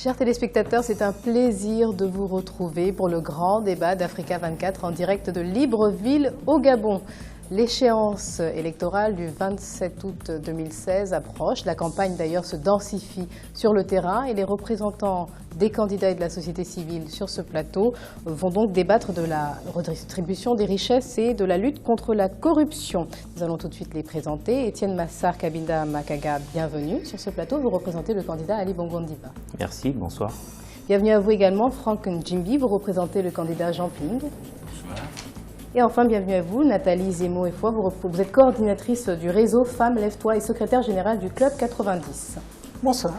Chers téléspectateurs, c'est un plaisir de vous retrouver pour le grand débat d'Africa 24 en direct de Libreville au Gabon. L'échéance électorale du 27 août 2016 approche. La campagne d'ailleurs se densifie sur le terrain et les représentants des candidats et de la société civile sur ce plateau vont donc débattre de la redistribution des richesses et de la lutte contre la corruption. Nous allons tout de suite les présenter. Étienne Massar Kabinda Makaga, bienvenue sur ce plateau. Vous représentez le candidat Ali Bongo Ndimba. Merci, bonsoir. Bienvenue à vous également, Franck Njimbi. Vous représentez le candidat Jean Ping. Bonsoir. Et enfin, bienvenue à vous, Nathalie Zemo-Effoy. Vous êtes coordinatrice du réseau Femmes Lève-toi et secrétaire générale du Club 90. Bonsoir.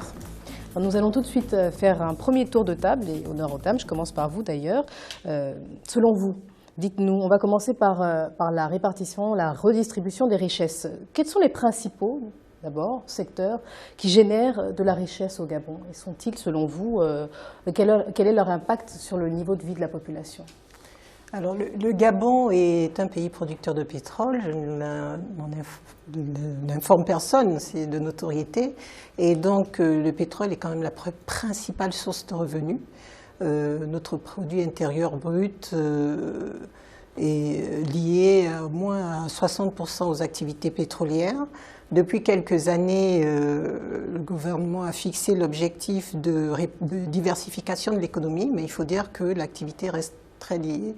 Alors, nous allons tout de suite faire un premier tour de table, et honneur aux dames, je commence par vous d'ailleurs. Selon vous, dites-nous, on va commencer par la répartition, la redistribution des richesses. Quels sont les principaux, d'abord, secteurs qui génèrent de la richesse au Gabon? Et sont-ils, selon vous, quel est leur impact sur le niveau de vie de la population? Alors, le Gabon est un pays producteur de pétrole, je n'informe personne, c'est de notoriété. Et donc, le pétrole est quand même la principale source de revenus. Notre produit intérieur brut est lié à au moins à 60% aux activités pétrolières. Depuis quelques années, le gouvernement a fixé l'objectif de diversification de l'économie, mais il faut dire que l'activité reste très liée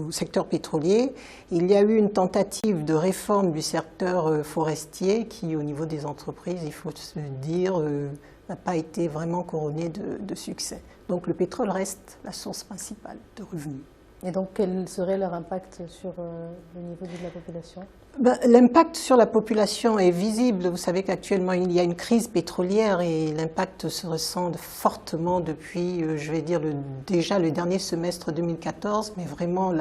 au secteur pétrolier. Il y a eu une tentative de réforme du secteur forestier qui, au niveau des entreprises, il faut se dire, n'a pas été vraiment couronnée de succès. Donc le pétrole reste la source principale de revenus. Et donc quel serait leur impact sur le niveau de la population? L'impact sur la population est visible. Vous savez qu'actuellement, il y a une crise pétrolière et l'impact se ressent fortement depuis, je vais dire, déjà le dernier semestre 2014, mais vraiment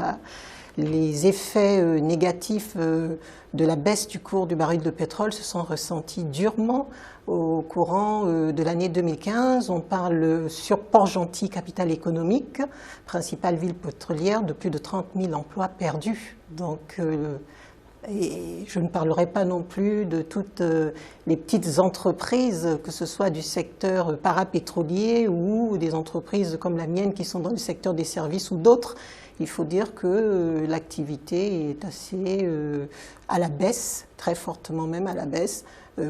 les effets négatifs de la baisse du cours du baril de pétrole se sont ressentis durement au courant de l'année 2015. On parle sur Port-Gentil, capitale économique, principale ville pétrolière, de plus de 30 000 emplois perdus. Donc, et je ne parlerai pas non plus de toutes les petites entreprises, que ce soit du secteur parapétrolier ou des entreprises comme la mienne qui sont dans le secteur des services ou d'autres. Il faut dire que l'activité est assez à la baisse, très fortement même à la baisse,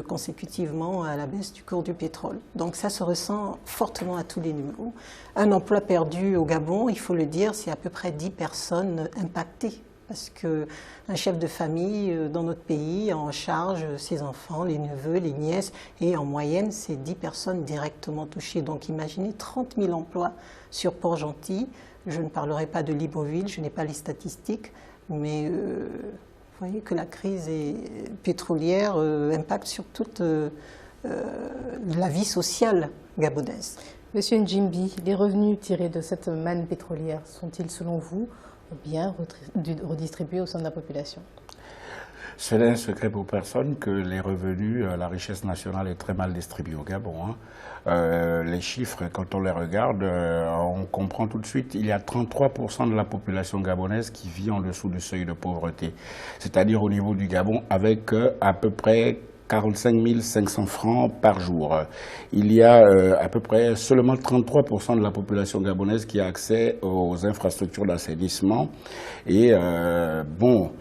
consécutivement à la baisse du cours du pétrole. Donc ça se ressent fortement à tous les niveaux. Un emploi perdu au Gabon, il faut le dire, c'est à peu près 10 personnes impactées. Parce qu'un chef de famille dans notre pays a en charge ses enfants, les neveux, les nièces, et en moyenne, c'est 10 personnes directement touchées. Donc imaginez 30 000 emplois sur Port-Gentil. Je ne parlerai pas de Libreville, je n'ai pas les statistiques, mais vous voyez que la crise pétrolière impacte sur toute la vie sociale gabonaise. Monsieur Njimbi, les revenus tirés de cette manne pétrolière sont-ils, selon vous, bien redistribués au sein de la population? Ce n'est un secret pour personne que les revenus, la richesse nationale est très mal distribuée au Gabon. Les chiffres, quand on les regarde, on comprend tout de suite, il y a 33% de la population gabonaise qui vit en dessous du seuil de pauvreté. C'est-à-dire au niveau du Gabon, avec à peu près 45 500 francs par jour. Il y a à peu près seulement 33% de la population gabonaise qui a accès aux infrastructures d'assainissement. Et bon,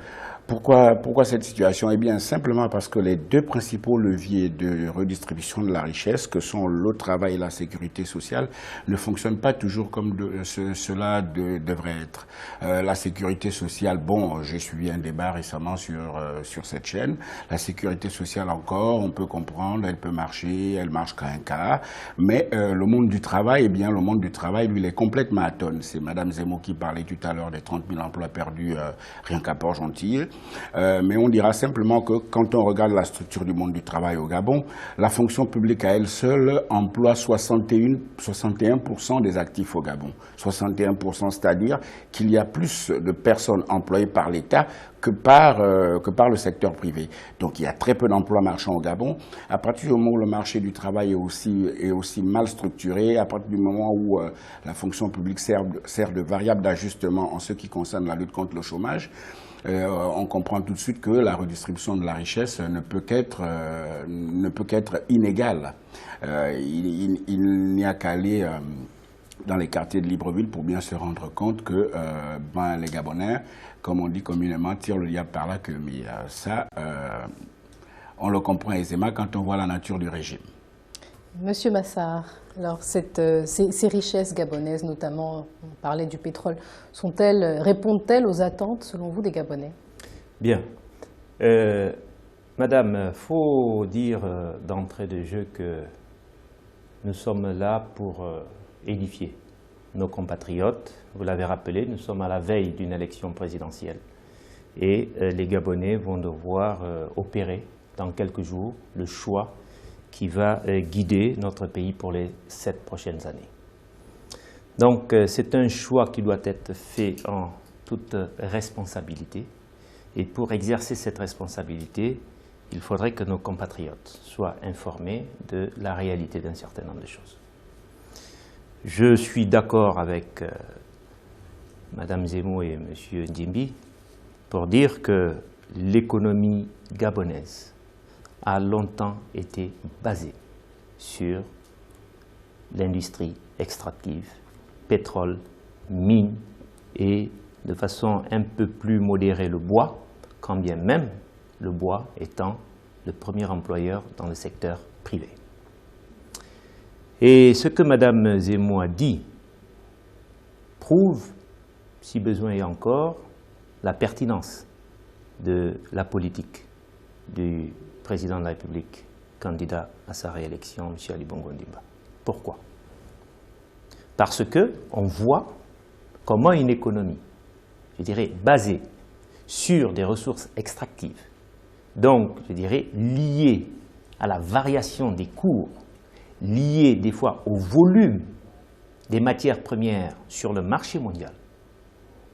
pourquoi cette situation? Eh bien, simplement parce que les deux principaux leviers de redistribution de la richesse, que sont le travail et la sécurité sociale, ne fonctionnent pas toujours comme cela devrait être. La sécurité sociale, bon, j'ai suivi un débat récemment sur cette chaîne. La sécurité sociale encore, on peut comprendre, elle peut marcher, elle marche qu'à un cas. Mais le monde du travail, eh bien, le monde du travail, lui, il est complètement atone. C'est Madame Zemo qui parlait tout à l'heure des 30 000 emplois perdus rien qu'à Port-Gentil. Mais on dira simplement que quand on regarde la structure du monde du travail au Gabon, la fonction publique à elle seule emploie 61% des actifs au Gabon. 61%, c'est-à-dire qu'il y a plus de personnes employées par l'État que par le secteur privé. Donc il y a très peu d'emplois marchands au Gabon. À partir du moment où le marché du travail est aussi mal structuré, à partir du moment où la fonction publique sert de variable d'ajustement en ce qui concerne la lutte contre le chômage, on comprend tout de suite que la redistribution de la richesse ne peut qu'être inégale. Il n'y a qu'à aller dans les quartiers de Libreville pour bien se rendre compte que les Gabonais, comme on dit communément, tirent le diable par la queue. Mais ça, on le comprend aisément quand on voit la nature du régime. Monsieur Massar, alors ces richesses gabonaises, notamment, on parlait du pétrole, répondent-elles aux attentes, selon vous, des Gabonais? Bien. Madame, il faut dire d'entrée de jeu que nous sommes là pour édifier nos compatriotes. Vous l'avez rappelé, nous sommes à la veille d'une élection présidentielle. Et les Gabonais vont devoir opérer dans quelques jours le choix qui va guider notre pays pour les 7 prochaines années. Donc c'est un choix qui doit être fait en toute responsabilité. Et pour exercer cette responsabilité, il faudrait que nos compatriotes soient informés de la réalité d'un certain nombre de choses. Je suis d'accord avec Mme Zemmour et M. Ndimbi pour dire que l'économie gabonaise a longtemps été basée sur l'industrie extractive, pétrole, mines et de façon un peu plus modérée le bois, quand bien même le bois étant le premier employeur dans le secteur privé. Et ce que Mme Zemmour a dit prouve, si besoin est encore, la pertinence de la politique du président de la République, candidat à sa réélection, M. Ali Bongo Ondimba. Pourquoi? Parce qu'on voit comment une économie, je dirais, basée sur des ressources extractives, donc, je dirais, liées à la variation des cours, liées des fois au volume des matières premières sur le marché mondial,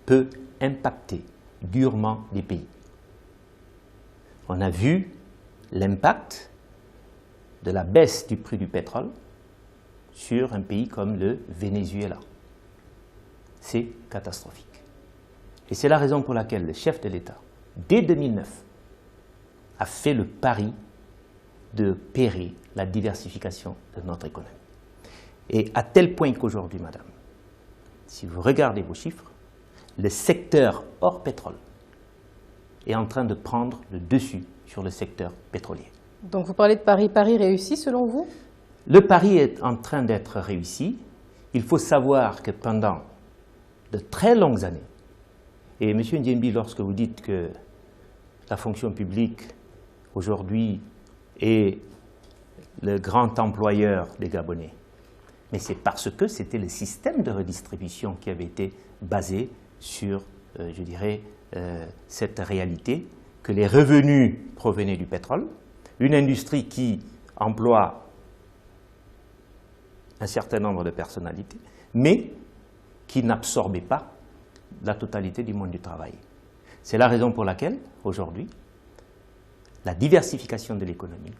peut impacter durement des pays. On a vu l'impact de la baisse du prix du pétrole sur un pays comme le Venezuela. C'est catastrophique. Et c'est la raison pour laquelle le chef de l'État, dès 2009, a fait le pari de parer la diversification de notre économie. Et à tel point qu'aujourd'hui, madame, si vous regardez vos chiffres, le secteur hors pétrole est en train de prendre le dessus sur le secteur pétrolier. Donc vous parlez de pari réussi selon vous? Le pari est en train d'être réussi. Il faut savoir que pendant de très longues années, et M. Ndimbi, lorsque vous dites que la fonction publique aujourd'hui est le grand employeur des Gabonais, mais c'est parce que c'était le système de redistribution qui avait été basé sur, je dirais, cette réalité, que les revenus provenaient du pétrole, une industrie qui emploie un certain nombre de personnalités, mais qui n'absorbait pas la totalité du monde du travail. C'est la raison pour laquelle, aujourd'hui, la diversification de l'économie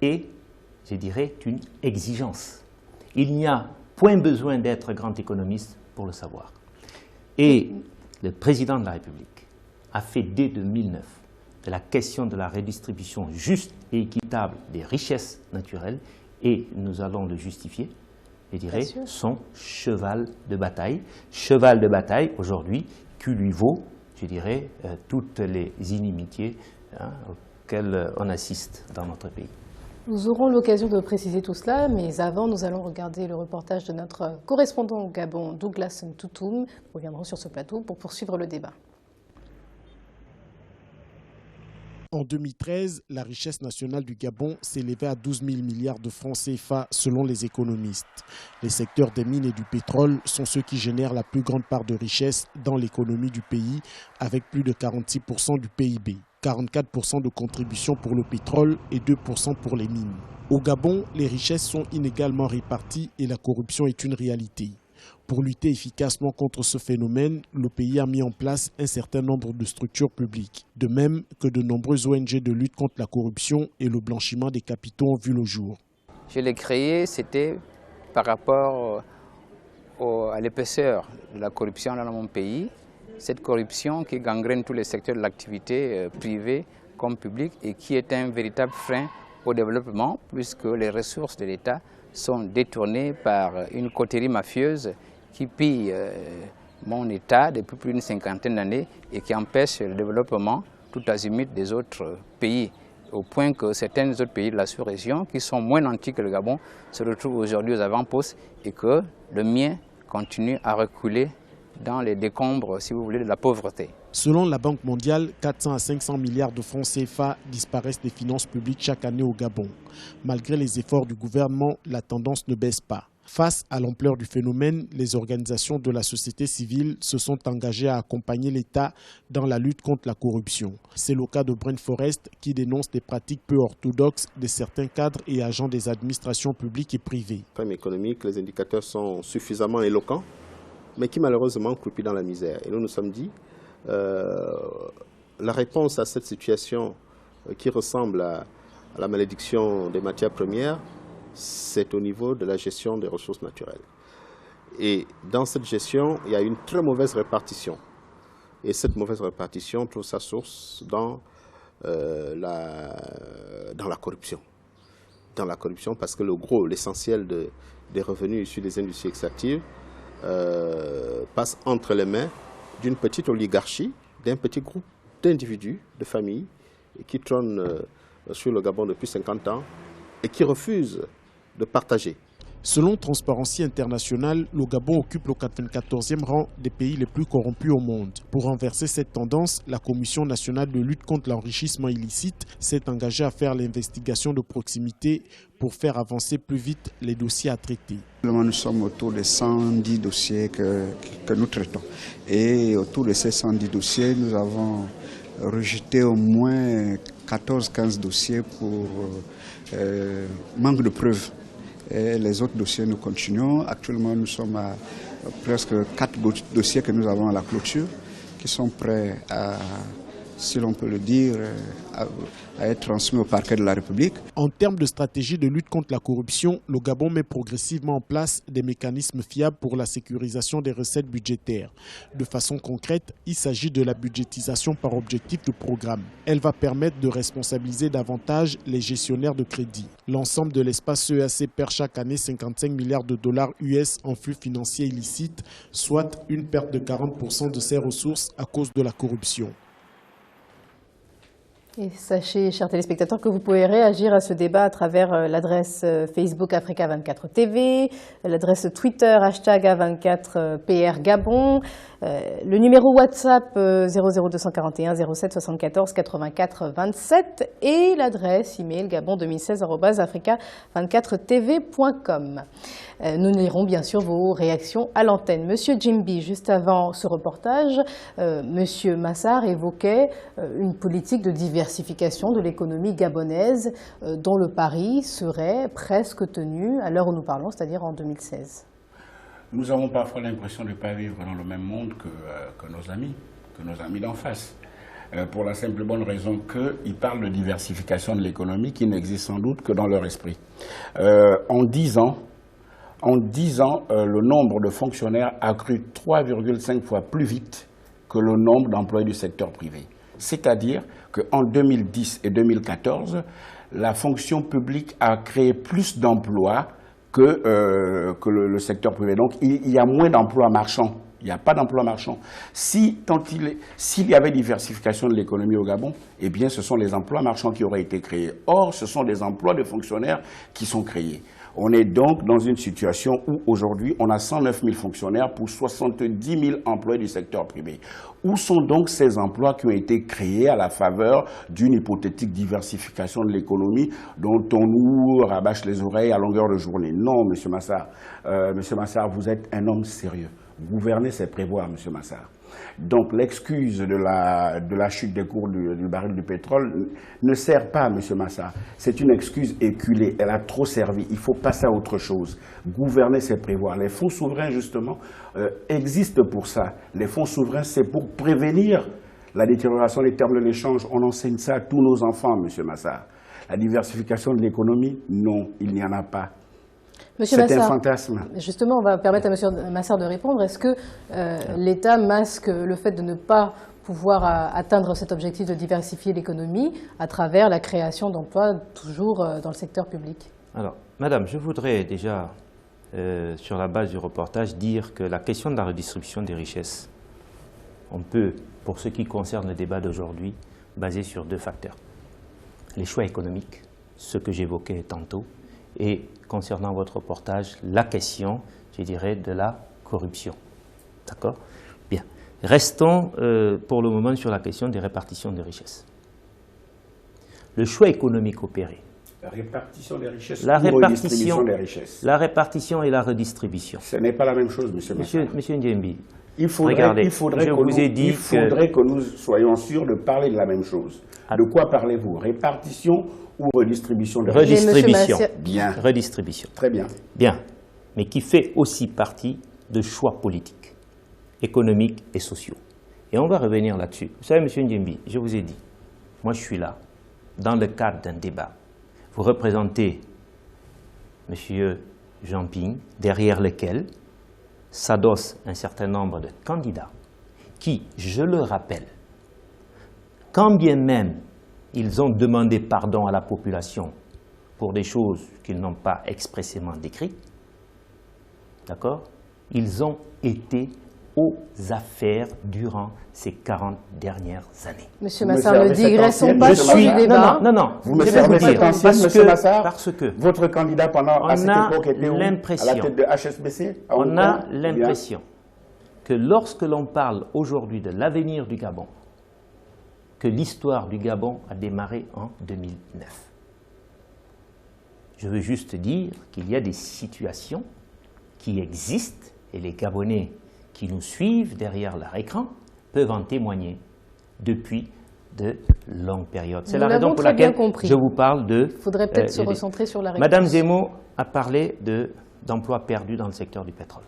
est, je dirais, une exigence. Il n'y a point besoin d'être grand économiste pour le savoir. Et le président de la République a fait dès 2009 de la question de la redistribution juste et équitable des richesses naturelles, et nous allons le justifier, je dirais, son cheval de bataille. Cheval de bataille, aujourd'hui, qui lui vaut, je dirais, toutes les inimitiés auxquelles on assiste dans notre pays. Nous aurons l'occasion de préciser tout cela, mais avant, nous allons regarder le reportage de notre correspondant au Gabon, Douglas Ntoutoum. Nous reviendrons sur ce plateau pour poursuivre le débat. En 2013, la richesse nationale du Gabon s'élevait à 12 000 milliards de francs CFA selon les économistes. Les secteurs des mines et du pétrole sont ceux qui génèrent la plus grande part de richesse dans l'économie du pays, avec plus de 46% du PIB, 44% de contribution pour le pétrole et 2% pour les mines. Au Gabon, les richesses sont inégalement réparties et la corruption est une réalité. Pour lutter efficacement contre ce phénomène, le pays a mis en place un certain nombre de structures publiques, de même que de nombreuses ONG de lutte contre la corruption et le blanchiment des capitaux ont vu le jour. Je l'ai créé, c'était par rapport à l'épaisseur de la corruption dans mon pays cette corruption qui gangrène tous les secteurs de l'activité privée comme publique et qui est un véritable frein au développement puisque les ressources de l'État sont détournées par une coterie mafieuse qui pille mon État depuis plus d'une cinquantaine d'années et qui empêche le développement tout azimut des autres pays, au point que certains autres pays de la sous-région, qui sont moins nantis que le Gabon, se retrouvent aujourd'hui aux avant-postes et que le mien continue à reculer dans les décombres, si vous voulez, de la pauvreté. Selon la Banque mondiale, 400 à 500 milliards de francs CFA disparaissent des finances publiques chaque année au Gabon. Malgré les efforts du gouvernement, la tendance ne baisse pas. Face à l'ampleur du phénomène, les organisations de la société civile se sont engagées à accompagner l'État dans la lutte contre la corruption. C'est le cas de Brain Forest qui dénonce des pratiques peu orthodoxes de certains cadres et agents des administrations publiques et privées. En termes économiques, les indicateurs sont suffisamment éloquents, mais qui malheureusement croupit dans la misère. Et nous nous sommes dit, la réponse à cette situation qui ressemble à la malédiction des matières premières, c'est au niveau de la gestion des ressources naturelles. Et dans cette gestion, il y a une très mauvaise répartition. Et cette mauvaise répartition trouve sa source dans la corruption. Dans la corruption parce que l'essentiel des revenus issus des industries extractives passe entre les mains d'une petite oligarchie, d'un petit groupe d'individus, de familles, qui trônent sur le Gabon depuis 50 ans et qui refusent de partager. Selon Transparency International, le Gabon occupe le 94e rang des pays les plus corrompus au monde. Pour renverser cette tendance, la Commission nationale de lutte contre l'enrichissement illicite s'est engagée à faire l'investigation de proximité pour faire avancer plus vite les dossiers à traiter. Nous sommes autour de 110 dossiers que nous traitons. Et autour de ces 110 dossiers, nous avons rejeté au moins 14-15 dossiers pour manque de preuves. Et les autres dossiers, nous continuons. Actuellement, nous sommes à presque 4 dossiers que nous avons à la clôture, qui sont prêts à, si l'on peut le dire, à être transmis au parquet de la République. En termes de stratégie de lutte contre la corruption, le Gabon met progressivement en place des mécanismes fiables pour la sécurisation des recettes budgétaires. De façon concrète, il s'agit de la budgétisation par objectif de programme. Elle va permettre de responsabiliser davantage les gestionnaires de crédit. L'ensemble de l'espace CEAC perd chaque année 55 milliards de dollars US en flux financiers illicites, soit une perte de 40% de ses ressources à cause de la corruption. Et sachez, chers téléspectateurs, que vous pouvez réagir à ce débat à travers l'adresse Facebook Africa24 TV, l'adresse Twitter #A24PR Gabon, le numéro WhatsApp 00241 07 74 84 27 et l'adresse email gabon2016@africa24tv.com. Nous lirons bien sûr vos réactions à l'antenne. Monsieur Djimbi, juste avant ce reportage, Monsieur Massar évoquait une politique de diversification de l'économie gabonaise dont le pari serait presque tenu à l'heure où nous parlons, c'est-à-dire en 2016. Nous avons parfois l'impression de ne pas vivre dans le même monde que nos amis d'en face. Pour la simple et bonne raison qu'ils parlent de diversification de l'économie qui n'existe sans doute que dans leur esprit. En 10 ans, le nombre de fonctionnaires a cru 3,5 fois plus vite que le nombre d'employés du secteur privé. C'est-à-dire qu'en 2010 et 2014, la fonction publique a créé plus d'emplois que le secteur privé. Donc il y a moins d'emplois marchands. Il n'y a pas d'emploi marchand. S'il y avait diversification de l'économie au Gabon, eh bien ce sont les emplois marchands qui auraient été créés. Or, ce sont des emplois de fonctionnaires qui sont créés. On est donc dans une situation où aujourd'hui on a 109 000 fonctionnaires pour 70 000 employés du secteur privé. Où sont donc ces emplois qui ont été créés à la faveur d'une hypothétique diversification de l'économie dont on nous rabâche les oreilles à longueur de journée? Non, M. Massar. Monsieur Massar, vous êtes un homme sérieux. Gouverner, c'est prévoir, M. Massar. Donc l'excuse de la chute des cours du baril du pétrole ne sert pas, M. Massar. C'est une excuse éculée. Elle a trop servi. Il faut passer à autre chose. Gouverner, c'est prévoir. Les fonds souverains, justement, existent pour ça. Les fonds souverains, c'est pour prévenir la détérioration des termes de l'échange. On enseigne ça à tous nos enfants, M. Massar. La diversification de l'économie, non, il n'y en a pas. C'est un fantasme. Justement, on va permettre à M. Massard de répondre. Est-ce que l'État masque le fait de ne pas pouvoir atteindre cet objectif de diversifier l'économie à travers la création d'emplois toujours dans le secteur public? Alors, madame, je voudrais déjà, sur la base du reportage, dire que la question de la redistribution des richesses, on peut, pour ce qui concerne le débat d'aujourd'hui, baser sur 2 facteurs. Les choix économiques, ce que j'évoquais tantôt, et concernant votre reportage, la question, je dirais, de la corruption. D'accord? Bien. Restons pour le moment sur la question des répartitions des richesses. Le choix économique opéré. La répartition des richesses La ou redistribution des richesses. La répartition et la redistribution. Ce n'est pas la même chose, monsieur Massard. Monsieur Ndiembi, il faudrait que nous soyons sûrs de parler de la même chose. De quoi parlez-vous? Répartition ou redistribution de richesses? Redistribution. Bien. Redistribution. Très bien. Bien. Mais qui fait aussi partie de choix politiques, économiques et sociaux. Et on va revenir là-dessus. Vous savez, monsieur Ndiembi, je vous ai dit, moi je suis là, dans le cadre d'un débat. Vous représentez monsieur Jean Ping, derrière lequel s'adosse un certain nombre de candidats qui, je le rappelle, quand bien même ils ont demandé pardon à la population pour des choses qu'ils n'ont pas expressément décrites, d'accord, ils ont été aux affaires durant ces 40 dernières années. Monsieur Massard, ne digressons pas sur le débat. Non. Vous me servez cette ancienne, monsieur Massard, parce que votre candidat pendant à cette époque était où? À la tête de HSBC? On a l'impression que lorsque l'on parle aujourd'hui de l'avenir du Gabon, que l'histoire du Gabon a démarré en 2009. Je veux juste dire qu'il y a des situations qui existent et les Gabonais qui nous suivent derrière leur écran peuvent en témoigner depuis de longues périodes. C'est la raison pour laquelle je vous parle de... Il faudrait peut-être se recentrer sur la réponse. Madame Zemmour a parlé d'emplois perdus dans le secteur du pétrole.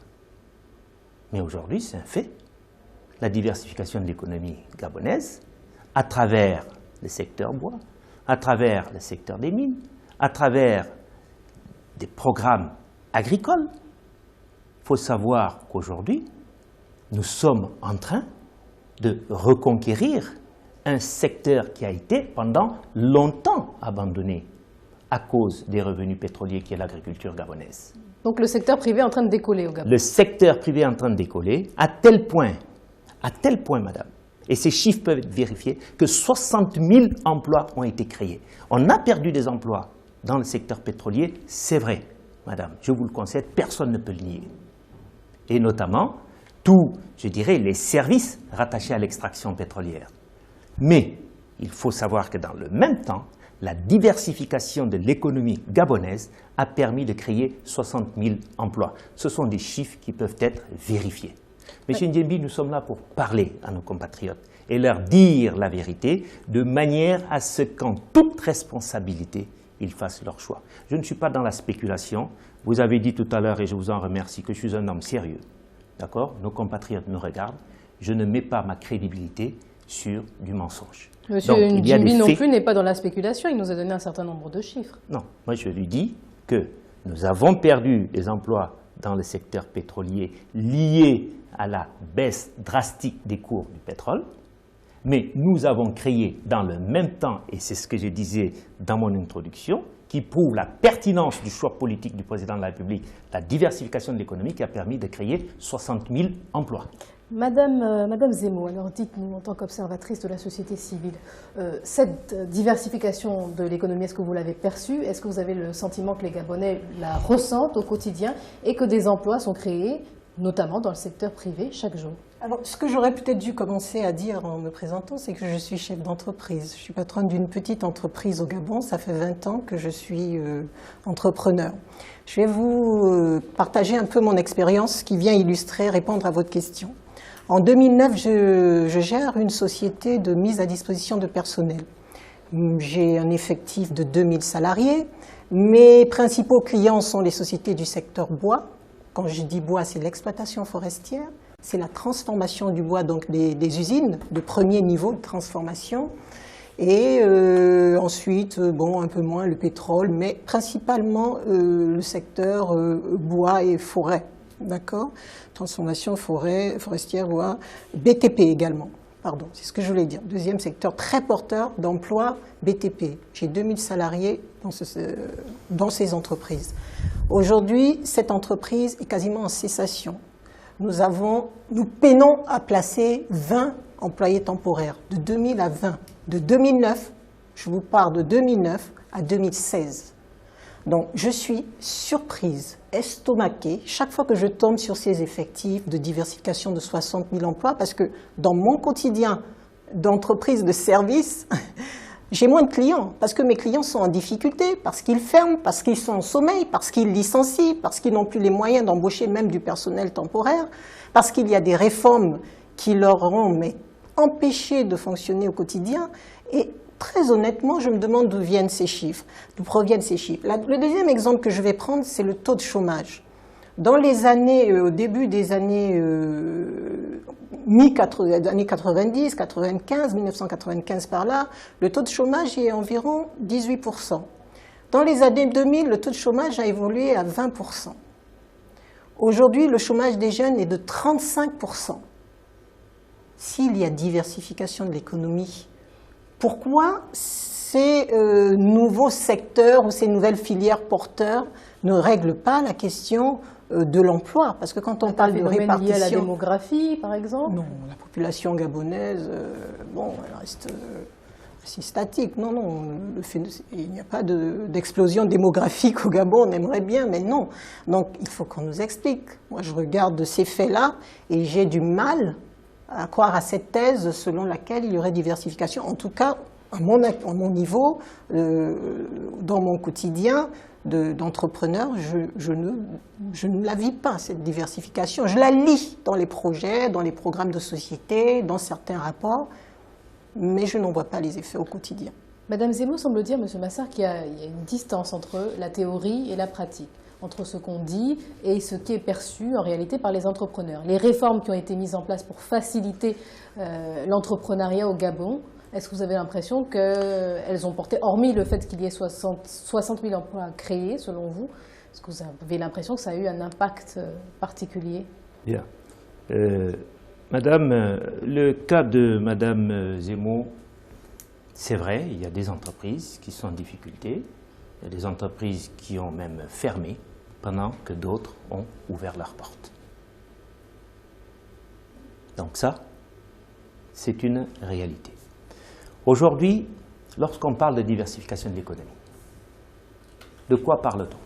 Mais aujourd'hui, c'est un fait. La diversification de l'économie gabonaise, à travers le secteur bois, à travers le secteur des mines, à travers des programmes agricoles. Il faut savoir qu'aujourd'hui, nous sommes en train de reconquérir un secteur qui a été pendant longtemps abandonné à cause des revenus pétroliers qui est l'agriculture gabonaise. Donc le secteur privé est en train de décoller au Gabon. Le secteur privé est en train de décoller à tel point, madame, et ces chiffres peuvent être vérifiés, que 60 000 emplois ont été créés. On a perdu des emplois dans le secteur pétrolier, c'est vrai, madame, je vous le concède, personne ne peut le nier. Et notamment, tous, je dirais, les services rattachés à l'extraction pétrolière. Mais il faut savoir que dans le même temps, la diversification de l'économie gabonaise a permis de créer 60 000 emplois. Ce sont des chiffres qui peuvent être vérifiés. Monsieur Ndiembi, nous sommes là pour parler à nos compatriotes et leur dire la vérité de manière à ce qu'en toute responsabilité, ils fassent leur choix. Je ne suis pas dans la spéculation. Vous avez dit tout à l'heure, et je vous en remercie, que je suis un homme sérieux. D'accord? Nos compatriotes me regardent. Je ne mets pas ma crédibilité sur du mensonge. Monsieur Ndiembi non plus n'est pas dans la spéculation. Il nous a donné un certain nombre de chiffres. Non, moi je lui dis que nous avons perdu des emplois dans le secteur pétrolier liés à la baisse drastique des cours du pétrole. Mais nous avons créé dans le même temps, et c'est ce que je disais dans mon introduction, qui prouve la pertinence du choix politique du président de la République, la diversification de l'économie qui a permis de créer 60 000 emplois. Madame Zemmour, alors dites-nous, en tant qu'observatrice de la société civile, cette diversification de l'économie, est-ce que vous l'avez perçue? Est-ce que vous avez le sentiment que les Gabonais la ressentent au quotidien et que des emplois sont créés, notamment dans le secteur privé, chaque jour? Alors, ce que j'aurais peut-être dû commencer à dire en me présentant, c'est que je suis chef d'entreprise. Je suis patronne d'une petite entreprise au Gabon. Ça fait 20 ans que je suis entrepreneur. Je vais vous partager un peu mon expérience qui vient illustrer, répondre à votre question. En 2009, je gère une société de mise à disposition de personnel. J'ai un effectif de 2000 salariés. Mes principaux clients sont les sociétés du secteur bois. Quand je dis bois, c'est l'exploitation forestière. C'est la transformation du bois, donc des usines de premier niveau de transformation. Et ensuite, bon, un peu moins le pétrole, mais principalement le secteur bois et forêt, d'accord? Transformation forestière, bois, BTP également, pardon, c'est ce que je voulais dire. Deuxième secteur très porteur d'emploi, BTP. J'ai 2000 salariés dans ces entreprises. Aujourd'hui, cette entreprise est quasiment en cessation. Nous peinons à placer 20 employés temporaires, de 2000 à 20. De 2009, je vous parle de 2009 à 2016. Donc, je suis surprise, estomaquée, chaque fois que je tombe sur ces effectifs de diversification de 60 000 emplois, parce que dans mon quotidien d'entreprise de service, j'ai moins de clients, parce que mes clients sont en difficulté, parce qu'ils ferment, parce qu'ils sont en sommeil, parce qu'ils licencient, parce qu'ils n'ont plus les moyens d'embaucher même du personnel temporaire, parce qu'il y a des réformes qui leur ont empêché de fonctionner au quotidien. Et très honnêtement, je me demande d'où viennent ces chiffres, d'où proviennent ces chiffres. Le deuxième exemple que je vais prendre, c'est le taux de chômage. Dans les années, au début des années années 90, 95, 1995 par là, le taux de chômage est environ 18%. Dans les années 2000, le taux de chômage a évolué à 20%. Aujourd'hui, le chômage des jeunes est de 35%. S'il y a diversification de l'économie, pourquoi ces nouveaux secteurs ou ces nouvelles filières porteurs ne règlent pas la question de l'emploi? Parce que quand on parle de répartition... lié à la démographie, par exemple? Non, la population gabonaise, bon, elle reste si statique. Non, non, il n'y a pas d'explosion démographique au Gabon, on aimerait bien, mais non. Donc, il faut qu'on nous explique. Moi, je regarde ces faits-là et j'ai du mal à croire à cette thèse selon laquelle il y aurait diversification. En tout cas, à mon niveau, dans mon quotidien d'entrepreneur, je ne la vis pas, cette diversification. Je la lis dans les projets, dans les programmes de société, dans certains rapports, mais je n'en vois pas les effets au quotidien. Madame Zemo semble dire, Monsieur Massar, qu'il y a une distance entre la théorie et la pratique, entre ce qu'on dit et ce qui est perçu en réalité par les entrepreneurs. Les réformes qui ont été mises en place pour faciliter l'entrepreneuriat au Gabon, est-ce que vous avez l'impression qu'elles ont porté, hormis le fait qu'il y ait 60 000 emplois créés, selon vous, est-ce que vous avez l'impression que ça a eu un impact particulier? Bien. Madame, le cas de Madame Zemo, c'est vrai, il y a des entreprises qui sont en difficulté, il y a des entreprises qui ont même fermé, pendant que d'autres ont ouvert leurs portes. Donc ça, c'est une réalité. Aujourd'hui, lorsqu'on parle de diversification de l'économie, de quoi parle-t-on?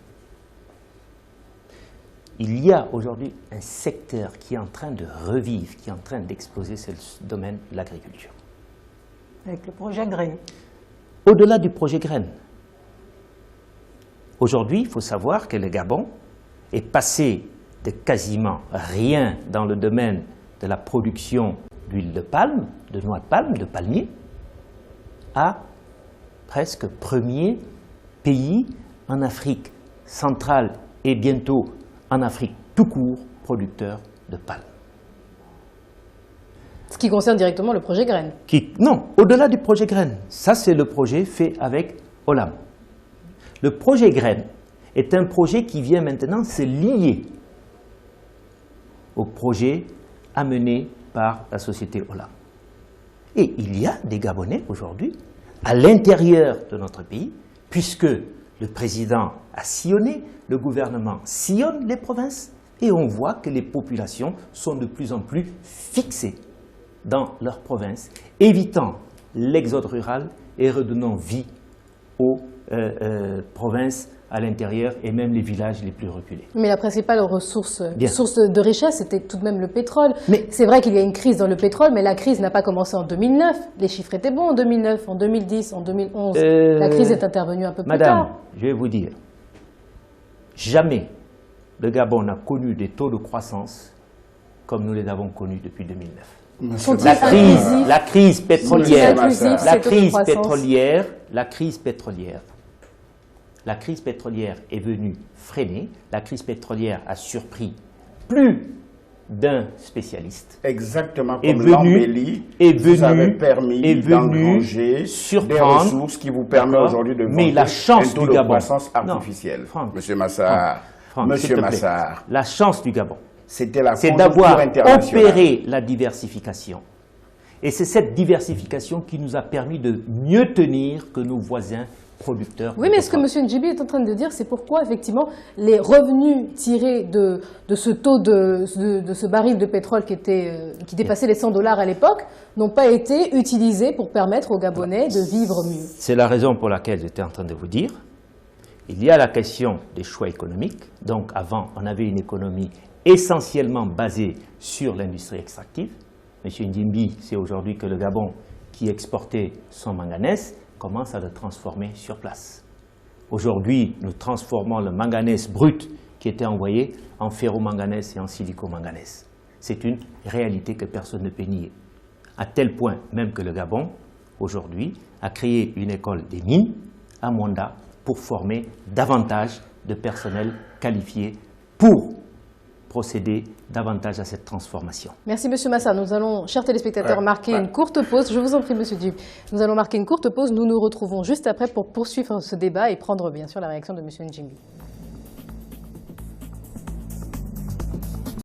Il y a aujourd'hui un secteur qui est en train de revivre, qui est en train d'exploser, c'est le domaine de l'agriculture. Avec le projet Graines. Au-delà du projet Graines, aujourd'hui, il faut savoir que le Gabon est passé de quasiment rien dans le domaine de la production d'huile de palme, de noix de palme, de palmier, à presque premier pays en Afrique centrale et bientôt en Afrique tout court, producteur de palme. Ce qui concerne directement le projet Graines. Non, au-delà du projet Graines. Ça, c'est le projet fait avec Olam. Le projet Graines est un projet qui vient maintenant se lier au projet amené par la société Olam. Et il y a des Gabonais aujourd'hui, à l'intérieur de notre pays, puisque le président a sillonné, le gouvernement sillonne les provinces, et on voit que les populations sont de plus en plus fixées dans leurs provinces, évitant l'exode rural et redonnant vie aux provinces à l'intérieur et même les villages les plus reculés. Mais la principale source de richesse, c'était tout de même le pétrole. C'est vrai qu'il y a une crise dans le pétrole, mais la crise n'a pas commencé en 2009. Les chiffres étaient bons en 2009, en 2010, en 2011. La crise est intervenue un peu plus tard. Madame, je vais vous dire, jamais le Gabon n'a connu des taux de croissance comme nous les avons connus depuis 2009. La crise pétrolière est venue freiner. La crise pétrolière a surpris plus d'un spécialiste. Exactement est comme venu, l'embellie vous avez permis d'engranger des ressources qui vous permettent aujourd'hui de vanter un taux de croissance artificielle. Monsieur Massar, Monsieur Massar, la chance du Gabon, c'est d'avoir opéré la diversification. Et c'est cette diversification qui nous a permis de mieux tenir que nos voisins producteurs. Oui, mais ce que M. Ndjibi est en train de dire, c'est pourquoi, effectivement, les revenus tirés de ce taux de ce baril de pétrole qui dépassait les $100 à l'époque n'ont pas été utilisés pour permettre aux Gabonais de vivre mieux. C'est la raison pour laquelle j'étais en train de vous dire. Il y a la question des choix économiques. Donc, avant, on avait une économie essentiellement basée sur l'industrie extractive. M. Ndjibi, c'est aujourd'hui que le Gabon, qui exportait son manganèse, commence à le transformer sur place. Aujourd'hui, nous transformons le manganèse brut qui était envoyé en ferromanganèse et en silicomanganèse. C'est une réalité que personne ne peut nier. À tel point même que le Gabon, aujourd'hui, a créé une école des mines à Monda pour former davantage de personnel qualifié pour procéder davantage à cette transformation. Merci M. Massa. Nous allons, chers téléspectateurs, marquer une courte pause. Je vous en prie, M. Djibi. Nous allons marquer une courte pause. Nous nous retrouvons juste après pour poursuivre ce débat et prendre bien sûr la réaction de M. Ndjibi.